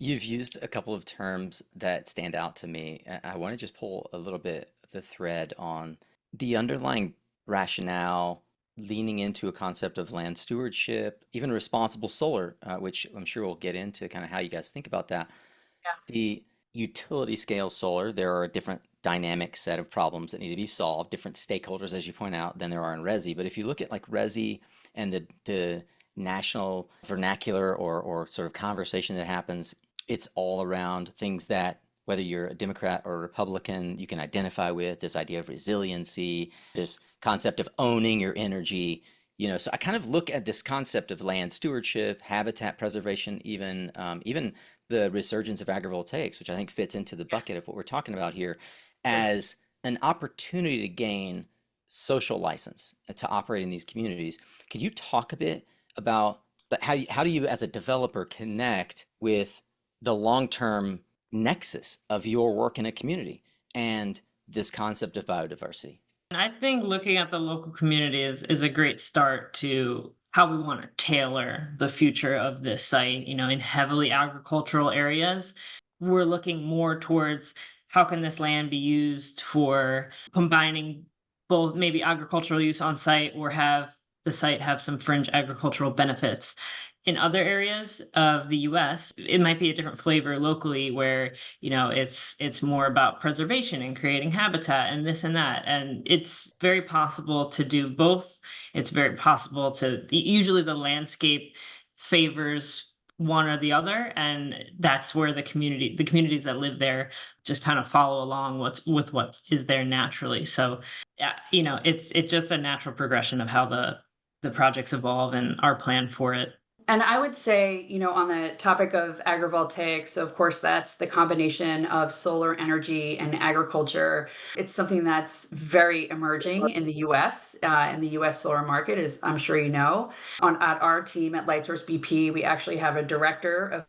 You've used a couple of terms that stand out to me. I want to just pull a little bit the thread on the underlying rationale, leaning into a concept of land stewardship, even responsible solar, which I'm sure we'll get into kind of how you guys think about that. The utility scale solar, there are a different dynamic set of problems that need to be solved, different stakeholders, as you point out, than there are in Resi. But if you look at like Resi and the national vernacular or sort of conversation that happens, it's all around things that whether you're a Democrat or a Republican, you can identify with this idea of resiliency, this concept of owning your energy. So I kind of look at this concept of land stewardship, habitat preservation, even the resurgence of agrivoltaics, which I think fits into the bucket of what we're talking about here, as an opportunity to gain social license to operate in these communities. Could you talk a bit about how do you as a developer connect with the long-term nexus of your work in a community and this concept of biodiversity? I think looking at the local community is a great start to how we want to tailor the future of this site. In heavily agricultural areas, we're looking more towards how can this land be used for combining both maybe agricultural use on site or have the site have some fringe agricultural benefits. In other areas of the US, it might be a different flavor locally where, it's more about preservation and creating habitat and this and that. And it's very possible to do both. It's very possible to usually the landscape favors one or the other, and that's where the communities that live there just kind of follow along with what is there naturally. So yeah, it's just a natural progression of how the projects evolve and our plan for it. And I would say, on the topic of agrivoltaics, of course, that's the combination of solar energy and agriculture. It's something that's very emerging in the US, in the US solar market, as I'm sure you know. At our team at Lightsource BP, we actually have a director of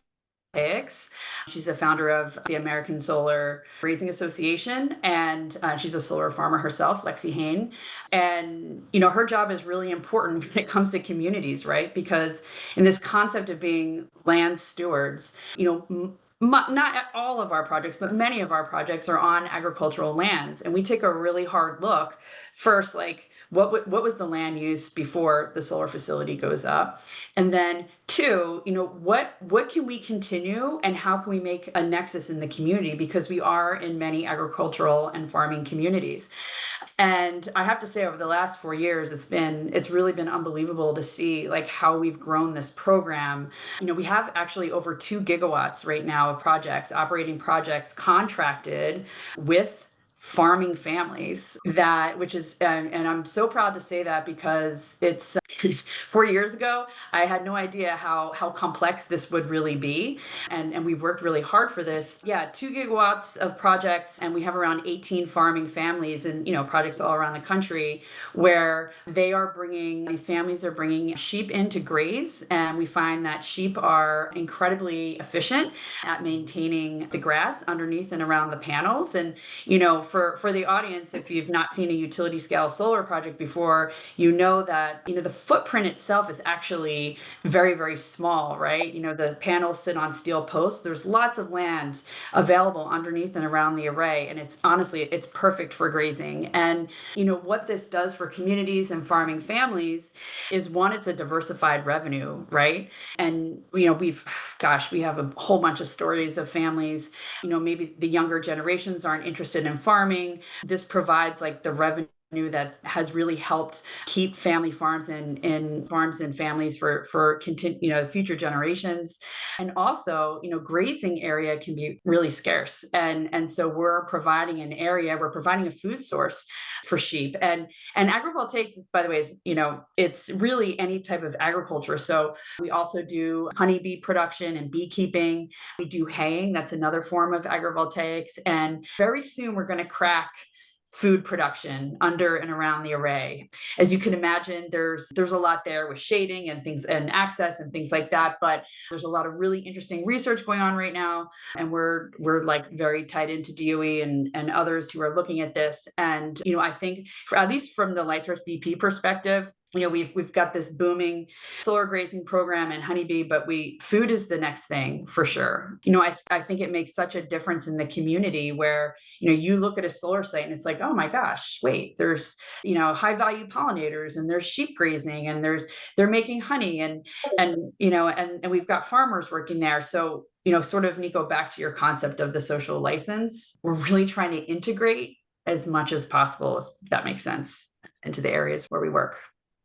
agrivoltaics. She's a founder of the American Solar Raising Association, and she's a solar farmer herself, Lexi Hain. And her job is really important when it comes to communities, right? Because in this concept of being land stewards, not all of our projects, but many of our projects are on agricultural lands, and we take a really hard look first, like what was the land use before the solar facility goes up, and then two, what can we continue and how can we make a nexus in the community, because we are in many agricultural and farming communities. And I have to say, over the last 4 years, it's really been unbelievable to see like how we've grown this program. We have actually over 2 gigawatts right now of operating projects contracted with farming families, which is and I'm so proud to say that, because it's 4 years ago I had no idea how complex this would really be, and we worked really hard for this. Yeah, 2 gigawatts of projects, and we have around 18 farming families and projects all around the country where these families are bringing sheep in to graze, and we find that sheep are incredibly efficient at maintaining the grass underneath and around the panels. And for the audience, if you've not seen a utility scale solar project before, that the footprint itself is actually very, very small, right? The panels sit on steel posts. There's lots of land available underneath and around the array, and it's perfect for grazing. And what this does for communities and farming families is, one, it's a diversified revenue, right? And we have a whole bunch of stories of families, maybe the younger generations aren't interested in farming. This provides like the revenue that has really helped keep family farms and farms and families for future generations. And also, grazing area can be really scarce, and so we're providing a food source for sheep. And agrivoltaics, by the way, is it's really any type of agriculture. So we also do honeybee production and beekeeping. We do haying. That's another form of agrivoltaics. And very soon we're going to crack food production under and around the array. As you can imagine, there's a lot there with shading and things and access and things like that, but there's a lot of really interesting research going on right now, and we're like very tied into DOE and others who are looking at this. And I think, at least from the Lightsource BP perspective, we've got this booming solar grazing program and honeybee, but food is the next thing for sure. I think it makes such a difference in the community where, you look at a solar site and it's like, oh my gosh, wait, there's, high value pollinators, and there's sheep grazing, and they're making honey, and we've got farmers working there. So, sort of, Nico, back to your concept of the social license, we're really trying to integrate as much as possible, if that makes sense, into the areas where we work.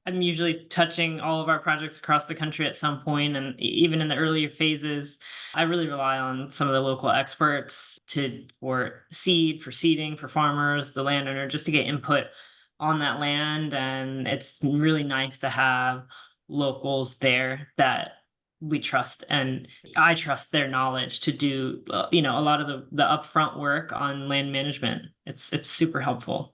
I'm usually touching all of our projects across the country at some point, and even in the earlier phases, I really rely on some of the local experts for seed, for seeding, for farmers, the landowner, just to get input on that land. And it's really nice to have locals there that we trust, and I trust their knowledge to do, a lot of the upfront work on land management. It's super helpful.